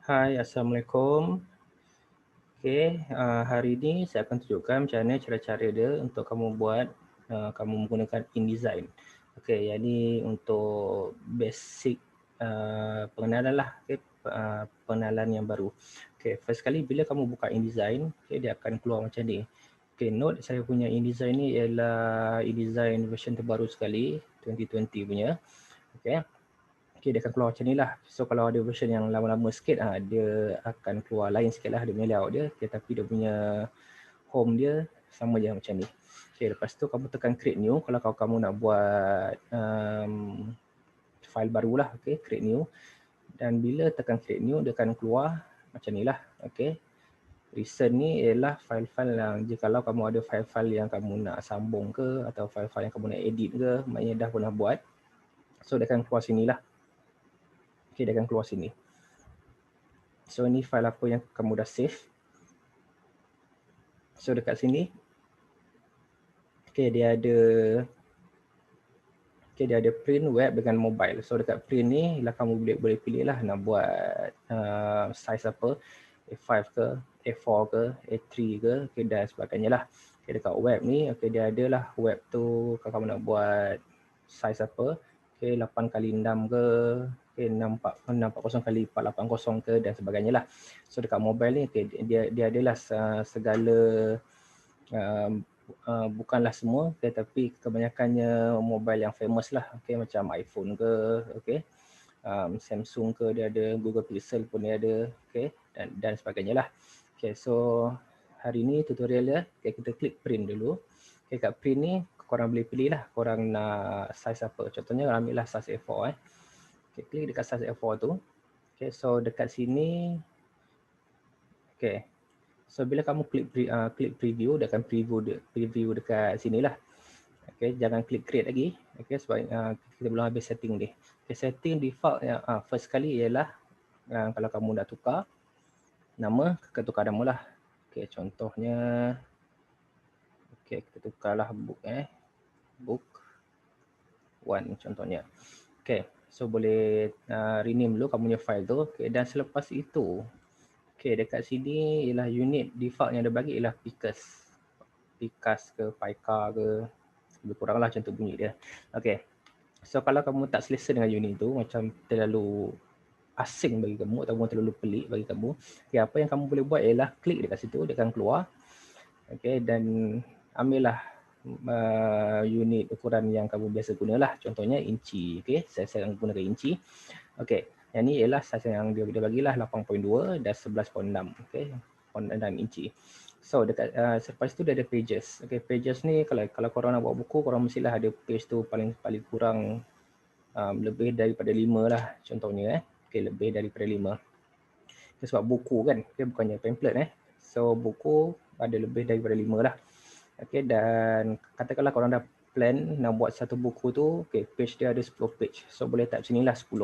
Hai, Assalamualaikum. Okey, hari ini saya akan tunjukkan macam mana cara-cara dia untuk kamu buat, kamu menggunakan InDesign. Okey, jadi untuk basic pengenalan lah, okey, pengenalan yang baru. Okey, first kali bila kamu buka InDesign, okey, dia akan keluar macam ni. Okey, note saya punya InDesign ni ialah InDesign version terbaru sekali, 2020 punya. Okey. Okay, dia akan keluar macam ni lah. So kalau ada version yang lama-lama sikit, dia akan keluar lain sikit lah dia punya layout dia. Okay, tapi dia punya home dia sama je macam ni. Okay, lepas tu kamu tekan create new kalau kamu nak buat file baru lah. Okay, create new. Dan bila tekan create new, dia akan keluar macam ni lah. Okay. Recent ni ialah file-file yang jikalau kamu ada file-file yang kamu nak sambung ke atau file-file yang kamu nak edit ke, maknanya dah pernah buat. So dia akan keluar sini lah. Okay, dia akan keluar sini. So ni file apa yang kamu dah save. So dekat sini, okay, dia ada print, web dengan mobile. So dekat print ni lah kamu boleh pilih lah nak buat size apa, A5 ke, A4 ke, A3 ke, okay, dan sebagainya lah. Okay, dekat web ni, okay, dia ada lah web tu kalau kamu nak buat size apa, okay, 8x6 ke, okay, 640 kali 480 ke dan sebagainya lah. So dekat mobile ni, okay, dia adalah segala bukanlah semua, tetapi kebanyakannya mobile yang famous lah, okay, macam iPhone ke, okay, Samsung ke dia ada, Google Pixel pun dia ada, okay, dan sebagainya lah. Okay, so hari ni tutorial dia, okay, kita klik print dulu. Okay, kat print ni korang boleh pilih lah korang nak size apa. Contohnya ambil lah size A4 Okay, klik dekat size A4 tu. Okay, so dekat sini, okay, so bila kamu klik preview, dia akan preview dekat sini lah. Okay, jangan klik create lagi. Okay, sebab kita belum habis setting ni. Okay, setting default yang first kali ialah kalau kamu nak tukar nama, tukar nama lah. Okay, contohnya, okay, kita tukarlah book 1 contohnya. Okay, so boleh rename dulu kamu punya file tu. Okay, dan selepas itu, okay, dekat sini ialah unit default yang dia bagi ialah Picas ke Pica ke, lebih kurang lah macam tu bunyi dia. Okay, so kalau kamu tak selesa dengan unit tu, macam terlalu asing bagi kamu ataupun terlalu pelik bagi kamu, okay, apa yang kamu boleh buat ialah klik dekat situ, dia akan keluar. Okay, dan ambillah unit ukuran yang kamu biasa gunalah, contohnya inci. Okay, saya akan gunakan inci. Okay, yang ni ialah saiz yang dia bagilah 8.2 dan 11.6. Okay, 6 inci. So dekat selepas tu dia ada pages. Okay, pages ni kalau korang nak buat buku, korang mestilah ada page tu paling kurang lebih daripada 5 lah contohnya. Okay, lebih daripada 5. Okay, sebab buku kan, okay, bukannya pamphlet So buku ada lebih daripada 5 lah. Okay, dan katakanlah korang dah plan nak buat satu buku tu, okay, page dia ada 10 page. So boleh type sini lah 10.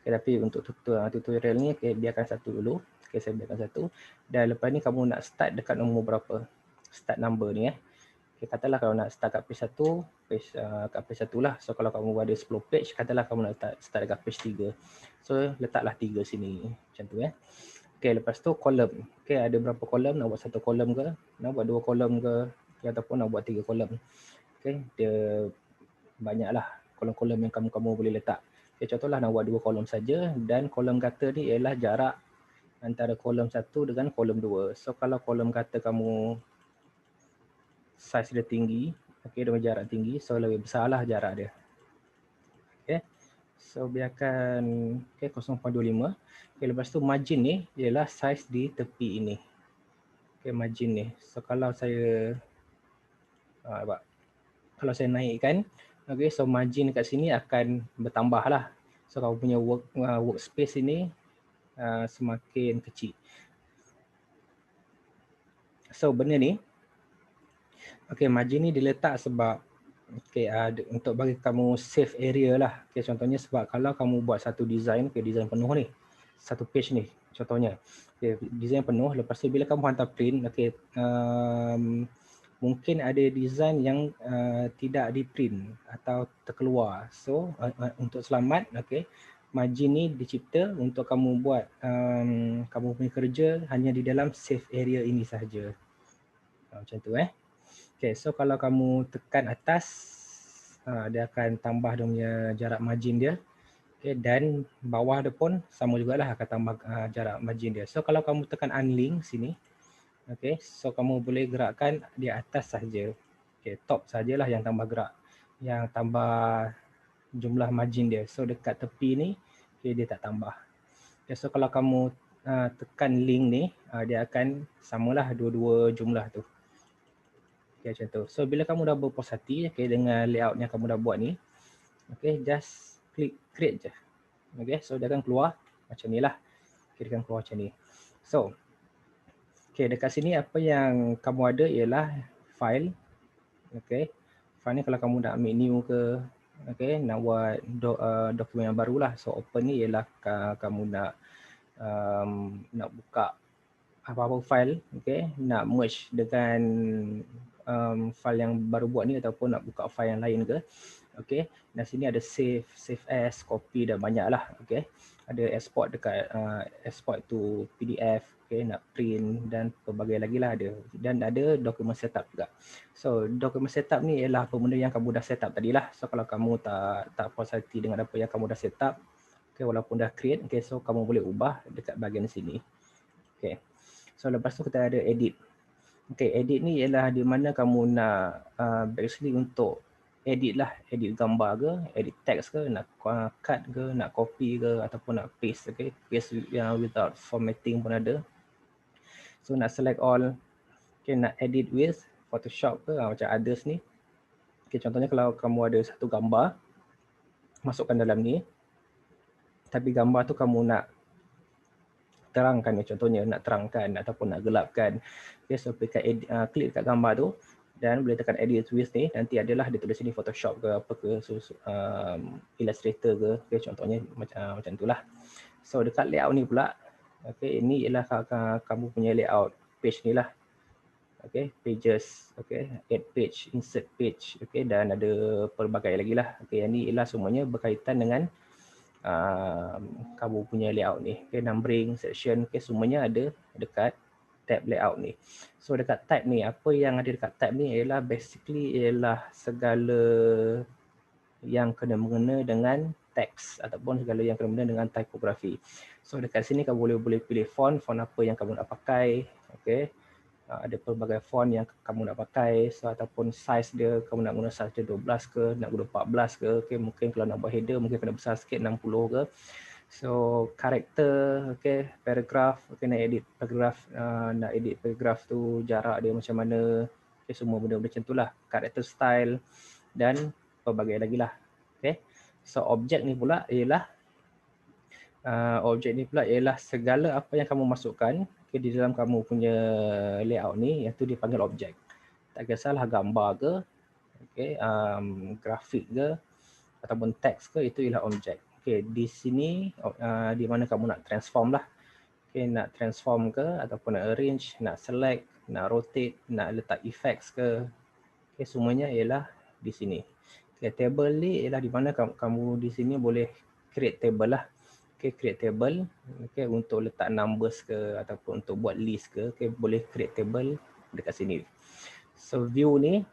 Okay, tapi untuk tutorial ni, okay, biarkan satu dulu. Okay, saya biarkan satu. Dan lepas ni kamu nak start dekat nombor berapa? Start number ni Okay, katalah kalau nak start kat page 1, kat page 1 lah. So kalau kamu ada 10 page, katalah kamu nak start dekat page 3. So letaklah 3 sini. Macam tu Okay, lepas tu kolom. Okay, ada berapa kolom? Nak buat satu kolom ke? Nak buat 2 kolom ke? Okay, ataupun nak buat 3 kolom. Okay, dia banyaklah kolom-kolom yang kamu boleh letak. Okay, contohlah nak buat 2 kolom saja dan kolom kata ni ialah jarak antara kolom 1 dengan kolom 2. So kalau kolom kata kamu size dia tinggi, okay, dengan jarak tinggi, so lebih besarlah jarak dia. Okay, so biarkan okay, 0.25. Okay, lepas tu margin ni ialah size di tepi ini. Okay, margin ni. So kalau saya kalau saya naikkan, okay, so margin kat sini akan bertambah lah. So kamu punya workspace ini semakin kecil. So benda ni, okay, margin ni diletak sebab okay, untuk bagi kamu save area lah. Okay, contohnya sebab kalau kamu buat satu design, okay, design penuh ni, satu page ni contohnya, okay, design penuh, lepas tu bila kamu hantar print, okay, mungkin ada design yang tidak di print atau terkeluar. So untuk selamat, okay, margin ni dicipta untuk kamu buat kamu punya kerja hanya di dalam safe area ini sahaja. Macam tu Okay, so kalau kamu tekan atas, dia akan tambah dia punya jarak margin dia. Okay, dan bawah dia pun sama jugalah akan tambah jarak margin dia. So kalau kamu tekan unlink sini, okay, so kamu boleh gerakkan di atas sahaja. Okay, top sajalah yang tambah gerak, yang tambah jumlah margin dia. So dekat tepi ni, okay, dia tak tambah. Okay, so kalau kamu tekan link ni, dia akan samalah dua-dua jumlah tu. Okay, macam tu. So bila kamu dah berpuas hati dengan layout yang kamu dah buat ni, just klik create je. So dia akan keluar macam ni lah. Dia akan keluar macam ni. So dekat sini apa yang kamu ada ialah file. File ni kalau kamu nak ambil new ke, nak buat dokumen yang baru lah. So open ni ialah kamu nak buka apa-apa file, nak merge dengan file yang baru buat ni ataupun nak buka file yang lain ke. Dan sini ada save as, copy dan banyak lah. Ada export dekat export to PDF, nak print dan pelbagai lagi lah ada. Dan ada dokumen setup juga. So dokumen setup ni ialah apa benda yang kamu dah setup tadi lah. So kalau kamu tak puas hati dengan apa yang kamu dah setup, walaupun dah create, so kamu boleh ubah dekat bahagian sini. So lepas tu kita ada edit. Edit ni ialah di mana kamu nak basically untuk edit lah, edit gambar ke, edit text ke, nak cut ke, nak copy ke ataupun nak paste, paste yang without formatting pun ada. So nak select all, nak edit with Photoshop ke, macam others ni. Contohnya kalau kamu ada satu gambar, masukkan dalam ni, tapi gambar tu kamu nak terangkan, contohnya nak terangkan ataupun nak gelapkan. So klik dekat gambar tu dan boleh tekan edit with ni, nanti adalah dia tulis sini Photoshop ke apa ke, Illustrator ke, contohnya macam itulah. So dekat layout ni pula, ini ialah kamu punya layout page ni lah. Pages, add page, insert page, dan ada pelbagai lagi lah. Yang ni ialah semuanya berkaitan dengan kamu punya layout ni. Numbering, section, semuanya ada dekat tab layout ni. So dekat tab ni, apa yang ada dekat tab ni ialah basically ialah segala yang kena mengena dengan teks ataupun segala yang kena mengena dengan typography. So dekat sini kamu boleh pilih font apa yang kamu nak pakai. Ada pelbagai font yang kamu nak pakai, so ataupun size dia, kamu nak guna size dia 12 ke, nak guna 14 ke, mungkin kalau nak buat header mungkin kena besar sikit 60 ke. So karakter, paragraph, nak edit paragraph, tu jarak dia macam mana, semua benda-benda macam tu lah. Karakter style dan pelbagai lagi lah. So objek ni pula ialah segala apa yang kamu masukkan di dalam kamu punya layout ni, yang tu dipanggil objek. Tak kisahlah gambar ke, grafik ke, ataupun teks ke, itu ialah objek. Di sini di mana kamu nak transform lah. Nak transform ke, ataupun nak arrange, nak select, nak rotate, nak letak effects ke, semuanya ialah di sini. Table ni ialah di mana kamu di sini boleh create table lah. Create table, untuk letak numbers ke ataupun untuk buat list ke, boleh create table dekat sini. So view ni,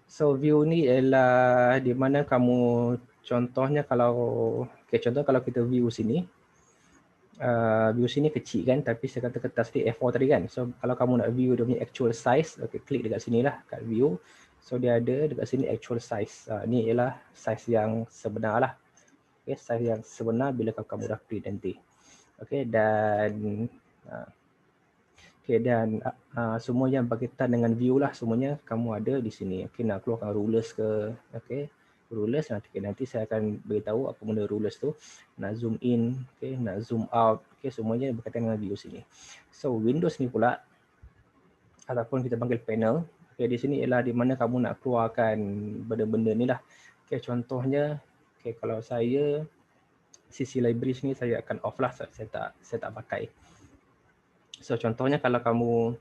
so view ni ialah di mana kamu contohnya kalau kita view sini, view sini kecil kan, tapi saya kata kertas ni A4 tadi kan. So kalau kamu nak view dia punya actual size, klik dekat sini lah kat view. So dia ada dekat sini actual size. Ni ialah size yang sebenar lah. Size yang sebenar bila kamu dah print nanti. Dan semua yang berkaitan dengan view lah, semuanya kamu ada di sini. Nak keluarkan rulers ke, rulers nanti saya akan beritahu apa benda rulers tu. Nak zoom in, nak zoom out, semuanya berkaitan dengan view sini. So Windows ni pula, ataupun kita panggil panel, di sini ialah di mana kamu nak keluarkan benda-benda ni lah. Contohnya, kalau saya sisi libraries ni saya akan off lah, saya tak pakai. So contohnya kalau kamu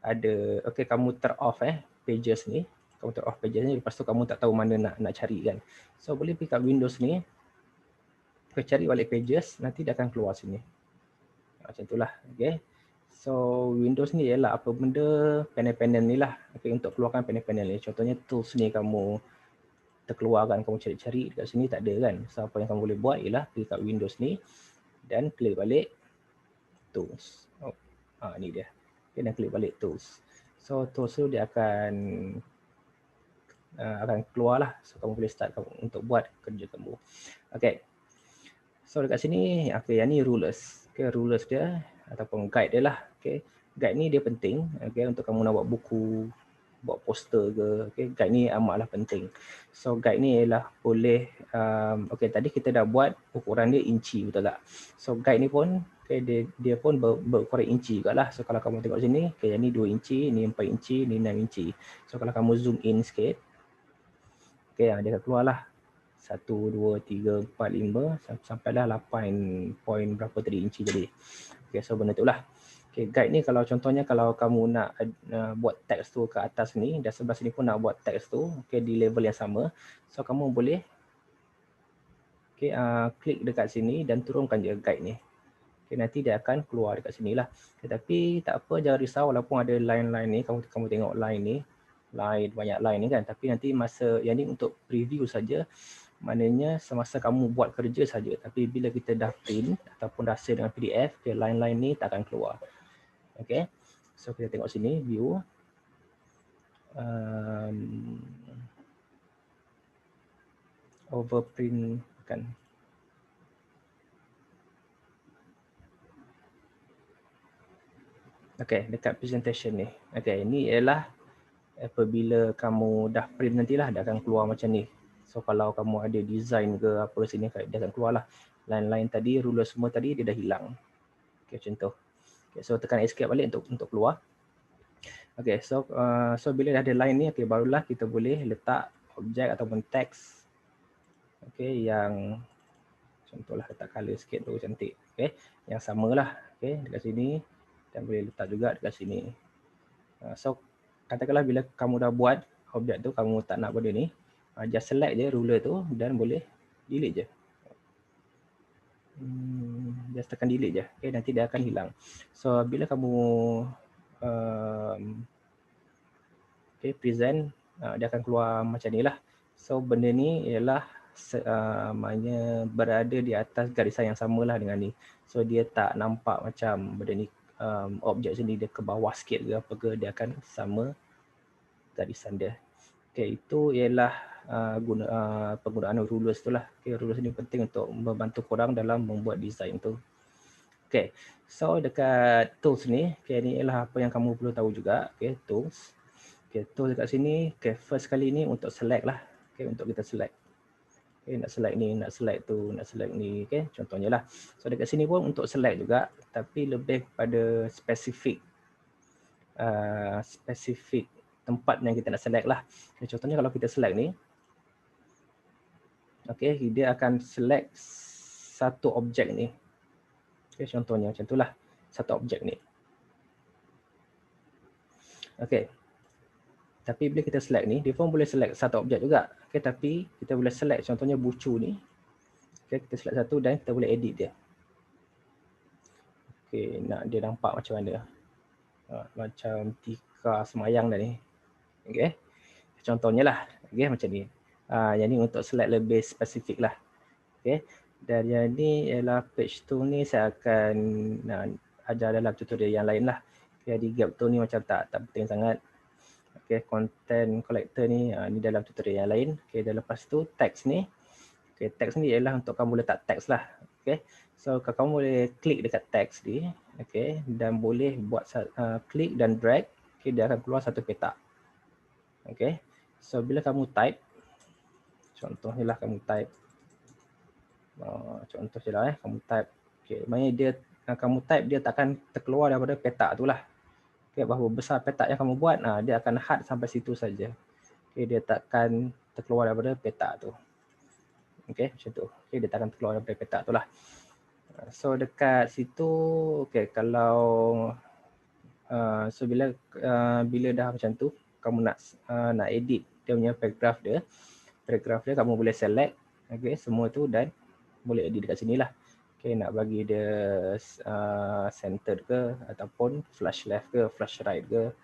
ada, kamu off pages ni, kamu tengok off pages ni, lepas tu kamu tak tahu mana nak cari kan. So boleh pergi kat Windows ni, kau cari balik pages, nanti dia akan keluar sini. Macam itulah, okay. So Windows ni ialah apa benda panel-panel ni lah, okay, untuk keluarkan panel-panel ni. Contohnya tools ni kamu terkeluarkan, kamu cari-cari dekat sini tak ada kan. So apa yang kamu boleh buat ialah pergi kat Windows ni dan klik balik tools. Ni dia. Okay, dan klik balik tools. So tools tu dia akan keluar lah. So kamu boleh start untuk buat kerja kamu. Okay. So dekat sini, okay, yang ni rulers. Okay, rulers dia ataupun guide dia lah. Okay, guide ni dia penting. Okay, untuk kamu nak buat buku, buat poster ke. Okay, guide ni amatlah penting. So guide ni ialah boleh, okay, tadi kita dah buat ukuran dia inci, betul tak? So guide ni pun, okay, dia pun berukuran inci juga lah. So kalau kamu tengok sini, okay, yang ni 2 inci, ni 4 inci, ni 6 inci. So kalau kamu zoom in sikit, okay, dia akan keluar lah. 1, 2, 3, 4, 5 sampailah 8 point berapa tadi inci jadi. Okay, so benda itulah. Okay, guide ni kalau contohnya kalau kamu nak buat teks tu ke atas ni dan sebelah sini pun nak buat teks tu, okay, di level yang sama. So kamu boleh okay, klik dekat sini dan turunkan je guide ni. Okay, nanti dia akan keluar dekat sini lah. Okay, tapi tak apa, jangan risau walaupun ada line-line ni, kamu tengok line ni, banyak line ni kan, tapi nanti masa yang ni untuk preview saja. Maknanya semasa kamu buat kerja saja, tapi bila kita dah print ataupun dah save dengan PDF, okay, line-line ni tak akan keluar. Okay, so kita tengok sini, view. Overprint kan. Okay, dekat presentation ni. Okay, ini ialah apabila kamu dah print nantilah, dia akan keluar macam ni. So kalau kamu ada design ke apa sini, dia akan keluar lah. Line-line tadi, ruler semua tadi dia dah hilang. Okay, macam tu. Okay, so tekan escape balik untuk keluar. Okay, so bila dah ada line ni, okay, barulah kita boleh letak objek ataupun teks. Okay, yang contohlah letak color sikit tu cantik. Okay, yang samalah. Okay, dekat sini dan boleh letak juga dekat sini. So katakanlah bila kamu dah buat objek tu, kamu tak nak benda ni, just select je ruler tu dan boleh delete je. Just tekan delete je. Okay, nanti dia akan hilang. So bila kamu okay, present, dia akan keluar macam ni lah. So benda ni ialah maknanya berada di atas garisan yang samalah dengan ni. So dia tak nampak macam benda ni objek sini dia ke bawah sikit ke apa ke, dia akan sama garisan dia. Okay, itu ialah penggunaan rulers tu lah. Okay, rulers ni penting untuk membantu korang dalam membuat design tu. Okay, so dekat tools ni, okay, ni ialah apa yang kamu perlu tahu juga. Okay, tools. Okay, tools dekat sini, okay, first kali ni untuk select lah. Okay, untuk kita select. Okay, nak select ni, nak select tu, nak select ni. Okay, contohnya lah. So dekat sini pun untuk select juga, tapi lebih pada spesifik tempat yang kita nak select lah. Okay, contohnya kalau kita select ni, okay, dia akan select satu objek ni. Okay, contohnya macam itulah, satu objek ni. Okay. Tapi bila kita select ni, dia pun boleh select satu objek juga. Okay, tapi kita boleh select contohnya bucu ni. Okay, kita select satu dan kita boleh edit dia. Okay, nak dia nampak macam mana. Macam tika semayang dah ni. Okay, contohnya lah. Okay, macam ni. Yang ni untuk select lebih spesifik lah. Okay, dan yang ni ialah page tool ni saya akan ajar dalam tutorial yang lain lah. Okay, di gap tool ni macam tak penting sangat. Okay, content collector ni, ni dalam tutorial yang lain. Okay, dan lepas tu teks ni. Okay, teks ni ialah untuk kamu letak teks lah. Okay, so kamu boleh klik dekat teks ni. Okay, dan boleh buat klik dan drag. Okay, dia akan keluar satu petak. Okay, so bila kamu type, contohnya lah kamu type. Contoh je lah kamu type. Okay, maknanya dia, kamu type dia takkan terkeluar daripada petak tu lah. Okay, bahawa besar petak yang kamu buat, dia akan hard sampai situ saja. Okay, dia takkan terkeluar daripada petak tu. Okay, macam tu. Okay, dia takkan terkeluar daripada petak tu lah. So dekat situ, okay, kalau so bila dah macam tu, kamu nak edit dia punya paragraph dia. Paragraph dia kamu boleh select, okay, semua tu dan boleh edit dekat sini lah. Okay, nak bagi dia centered ke ataupun flush left ke, flush right ke,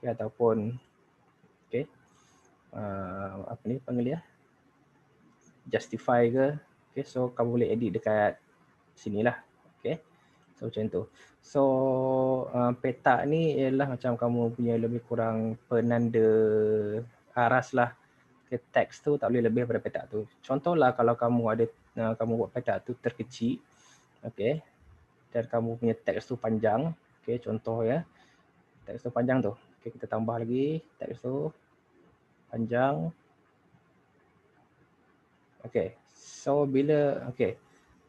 okay, ataupun okay, apa ni panggil dia, justify ke. Okay, so kamu boleh edit dekat sini lah. Okay, so macam tu. So petak ni ialah macam kamu punya lebih kurang penanda aras lah. Okay, teks tu tak boleh lebih daripada petak tu. Contohlah kalau kamu ada kamu buat petak tu terkecil, okay, dan kamu punya teks tu panjang, okay, contoh ya, teks tu panjang tu, okay, kita tambah lagi teks tu panjang, okay, so bila, okay,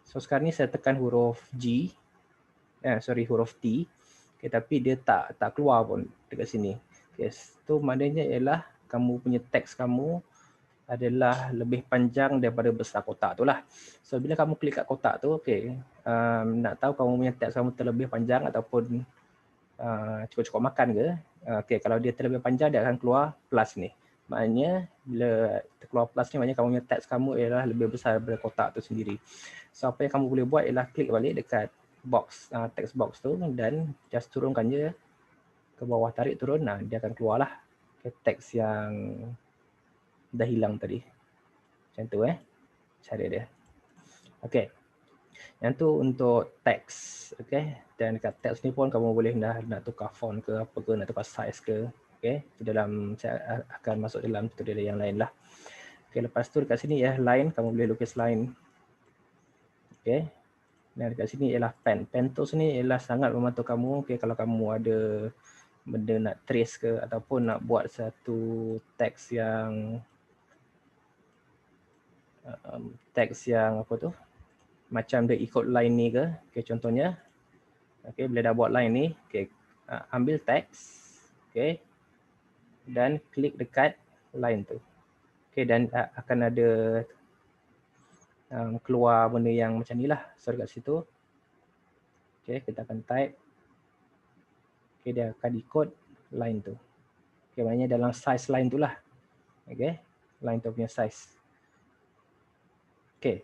so sekarang ni saya tekan huruf G, huruf T, okay, tapi dia tak keluar pun dekat sini, okay, tu maknanya ialah kamu punya teks kamu adalah lebih panjang daripada besar kotak tu lah. So bila kamu klik kat kotak tu, okay, nak tahu kamu punya teks kamu terlebih panjang ataupun cukup-cukup makan ke, okay, kalau dia terlebih panjang dia akan keluar plus ni. Maknanya bila terkeluar plus ni maknanya kamu punya teks kamu ialah lebih besar daripada kotak tu sendiri. So apa yang kamu boleh buat ialah klik balik dekat box, text box tu dan just turunkan je ke bawah, tarik turun, dia akan keluar lah teks yang dah hilang tadi. Macam tu cara dia. Okay. Yang tu untuk teks. Okay. Dan dekat teks ni pun kamu boleh nak tukar font ke apa ke, nak tukar size ke. Okay. Dalam, saya akan masuk dalam tutorial yang lain lah. Okay. Lepas tu dekat sini line. Kamu boleh lukis line. Okay. Dan dekat sini ialah pen. Pen tools ni ialah sangat membantu kamu. Okay. Kalau kamu ada benda nak trace ke ataupun nak buat satu teks yang apa tu, macam dia ikut line ni ke, okay, contohnya, okay, bila dah buat line ni, okay, ambil teks, okay, dan klik dekat line tu, okay, dan akan ada keluar benda yang macam ni lah. So dekat situ, okay, kita akan type, okay, dia akan ikut line tu, okay, maknanya dalam size line tu lah, okay, line tu punya size, okay.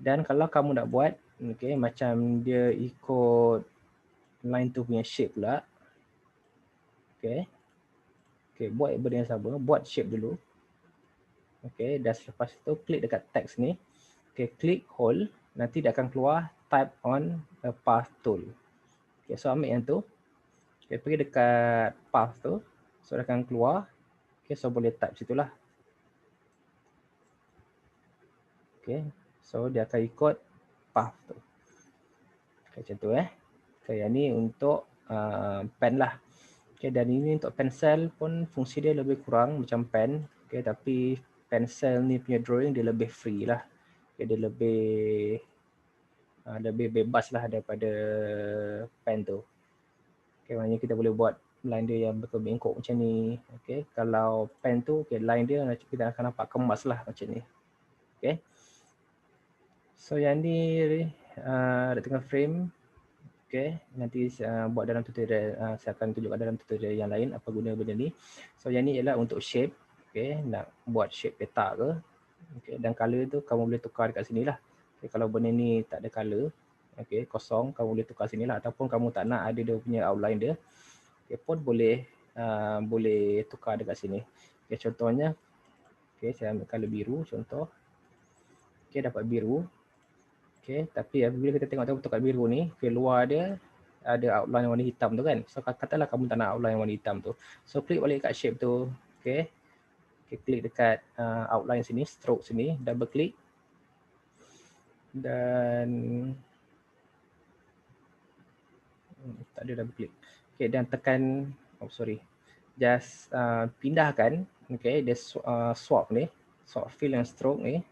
Dan kalau kamu nak buat, okay, macam dia ikut line tu punya shape pula, okay, okay, buat benda yang sama, buat shape dulu, okay, dan selepas itu klik dekat text ni, okay, klik hold, nanti dia akan keluar type on a path tool, okay, so ambil yang tu, okay, pergi dekat path tu, so dia akan keluar, okay, so boleh type situlah, okay, so dia akan ikut path tu, okay, macam tu okay, yang ni untuk pen lah, okay, dan ini untuk pensel pun fungsi dia lebih kurang macam pen, okay, tapi pensel ni punya drawing dia lebih free lah, okay, dia lebih bebas lah daripada pen tu, okay, maknanya kita boleh buat line dia yang betul-betul macam ni, okay, kalau pen tu, okay, line dia kita akan nampak kemas lah macam ni, okay. So yang ni rectangle frame, okay, nanti buat dalam tutorial, saya akan tunjukkan dalam tutorial yang lain apa guna benda ni. So yang ni ialah untuk shape, okay, nak buat shape petak ke, okay, dan color tu kamu boleh tukar dekat sini lah, okay, kalau benda ni tak ada color, okay, kosong, kamu boleh tukar sini lah, ataupun kamu tak nak ada dia punya outline dia, okay, pun boleh tukar dekat sini, okay, contohnya, okay, saya ambil color biru contoh, okay, dapat biru, okay, tapi bila kita tengok kat biru ni, okay, luar dia ada outline warna hitam tu kan. So katalah kamu tak nak outline warna hitam tu. So klik balik kat shape tu, okay. Okay, klik dekat outline sini, stroke sini, double klik. Dan tak ada double klik. Okay, dan tekan, just pindahkan, okay, dia swap ni, swap fill and stroke ni.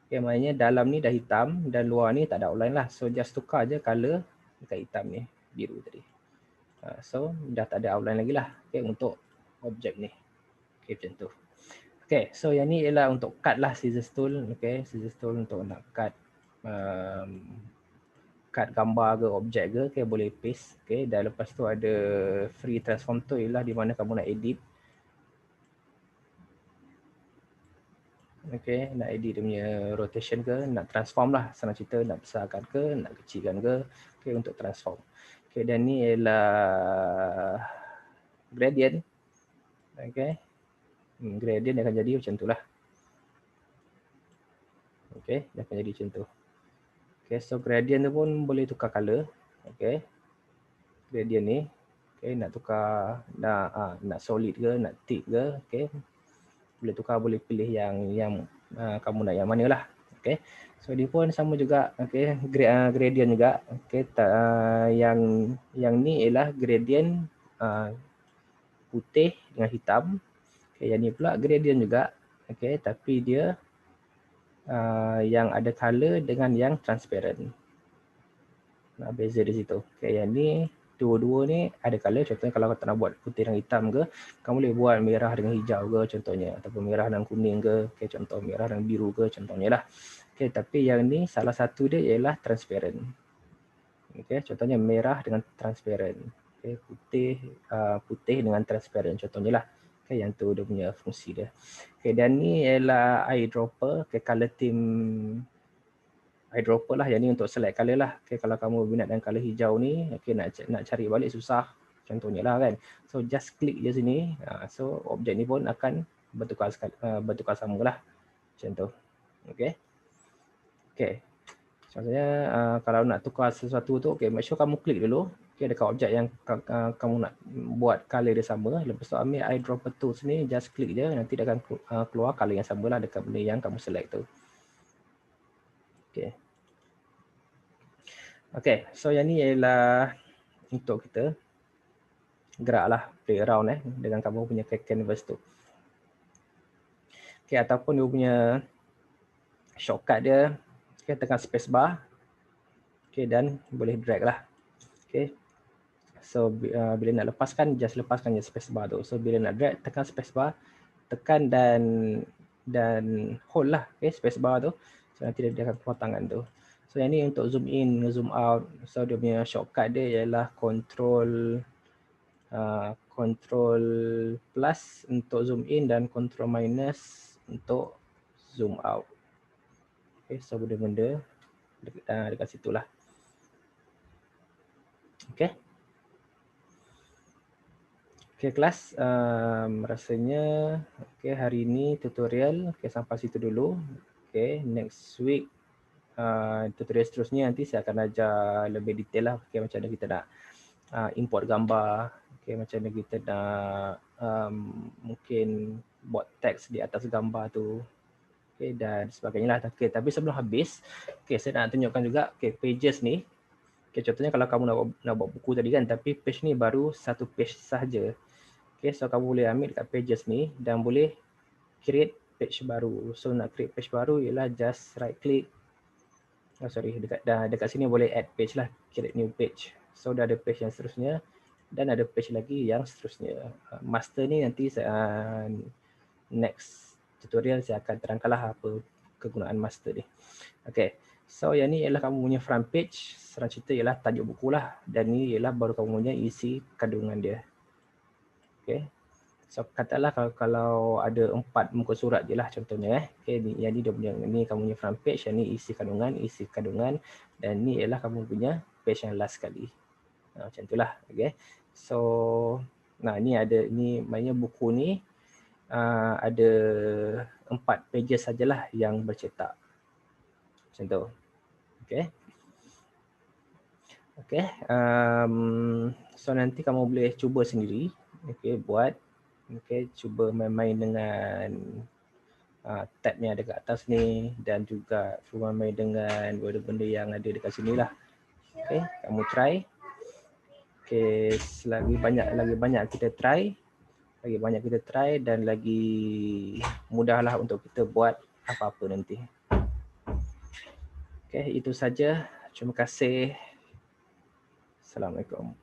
Okay, maknanya dalam ni dah hitam dan luar ni tak ada outline lah. So just tukar je color dekat hitam ni, biru tadi. So dah tak ada outline lagi lah, okay, untuk objek ni. Okay, macam tu. Okay, so yang ni ialah untuk cut lah, scissors tool. Okay, scissors tool untuk nak cut cut gambar ke objek ke, okay, boleh paste. Okay, dan lepas tu ada free transform tool ialah di mana kamu nak edit. Okay, nak edit dia punya rotation ke, nak transform lah, senang cerita, nak besarkan ke, nak kecilkan ke, okay, untuk transform. Okay, dan ni ialah gradient. Okay, gradient akan jadi macam tu lah. Okay, dia akan jadi macam tu. Okay, so gradient tu pun boleh tukar color. Okay, gradient ni, okay, nak tukar, nak solid ke, nak thick ke, okay, boleh tukar, boleh pilih yang kamu nak yang mana lah. Okay, so dia pun sama juga. Okay, gradient juga. Okay, yang ni ialah gradient putih dengan hitam. Okay, yang ni pula gradient juga. Okay, tapi dia yang ada color dengan yang transparent. Nah, beza di situ. Okay, yang ni dua-dua ni ada color. Contohnya kalau kau tak nak buat putih dan hitam ke, kamu boleh buat merah dengan hijau ke contohnya, ataupun merah dan kuning ke, okay, contoh merah dan biru ke contohnya lah. Okay, tapi yang ni salah satu dia ialah transparent. Okay, contohnya merah dengan transparent. Okay, putih dengan transparent contohnya lah. Okay, yang tu dia punya fungsi dia. Okay, dan ni ialah eyedropper. Okay, color theme eyedropper lah, yang ni untuk select color lah. Okay, kalau kamu minat dengan color hijau ni, okay, nak cari balik susah contohnya lah kan. So just klik je sini, so objek ni pun akan bertukar sama lah macam tu. Okay, okay, contohnya kalau nak tukar sesuatu tu, okay, make sure kamu klik dulu, okay, dekat objek yang kamu nak buat color dia sama. Lepas tu ambil eyedropper tools ni, just klik je, nanti dia akan keluar color yang sama lah dekat benda yang kamu select tu. Okay. Okay, so yang ni ialah untuk kita geraklah, play around dengan kamu punya canvas tu. Okay, ataupun dia punya shortcut dia, okay, tekan space bar, okay, dan boleh drag lah. Okay, so bila nak lepaskan, just lepaskan je space bar tu. So bila nak drag, tekan space bar, tekan dan hold lah, okay, space bar tu. So nanti dia akan keluar tangan tu. So yang ni untuk zoom in, zoom out. So dia punya shortcut dia ialah control plus untuk zoom in dan control minus untuk zoom out. Okay, so benda-benda dekat situ lah. Okay. Okay, kelas, rasanya okay, hari ini tutorial okay, sampai situ dulu. Okay, next week tutorial seterusnya nanti saya akan ajar lebih detail lah, okay, macam mana kita nak import gambar, okay, macam mana kita nak mungkin buat teks di atas gambar tu, okay, dan sebagainya lah. Okay, tapi sebelum habis, okay, saya nak tunjukkan juga okay, pages ni. Okay, contohnya kalau kamu nak buat buku tadi kan, tapi page ni baru satu page sahaja. Okay, so kamu boleh ambil dekat pages ni dan boleh create page baru. So nak create page baru ialah just right click. Dekat sini boleh add page lah, create new page. So dah ada page yang seterusnya dan ada page lagi yang seterusnya. Master ni nanti next tutorial saya akan terangkanlah apa kegunaan master ni. Okay, so yang ni ialah kamu punya front page. Serang cerita ialah tajuk buku lah, dan ni ialah baru kamu punya isi kandungan dia. Okay, so katakanlah kalau ada 4 muka surat je lah contohnya. Okay, yang ni dia punya, ni kamu punya front page, yang ni isi kandungan, dan ni ialah kamu punya page yang last sekali. Macam itulah. Okay, so ni ada, ni maknanya buku ni ada 4 pages sajalah yang bercetak. Macam tu. Okay. Okay. So nanti kamu boleh cuba sendiri. Okay, buat. Okay, cuba main-main dengan tab yang ada kat atas ni, dan juga cuba main dengan benda-benda yang ada dekat sini lah. Okay, kamu try. Okay, lagi banyak kita try, dan lagi mudahlah untuk kita buat apa-apa nanti. Okay, itu saja. Terima kasih. Assalamualaikum.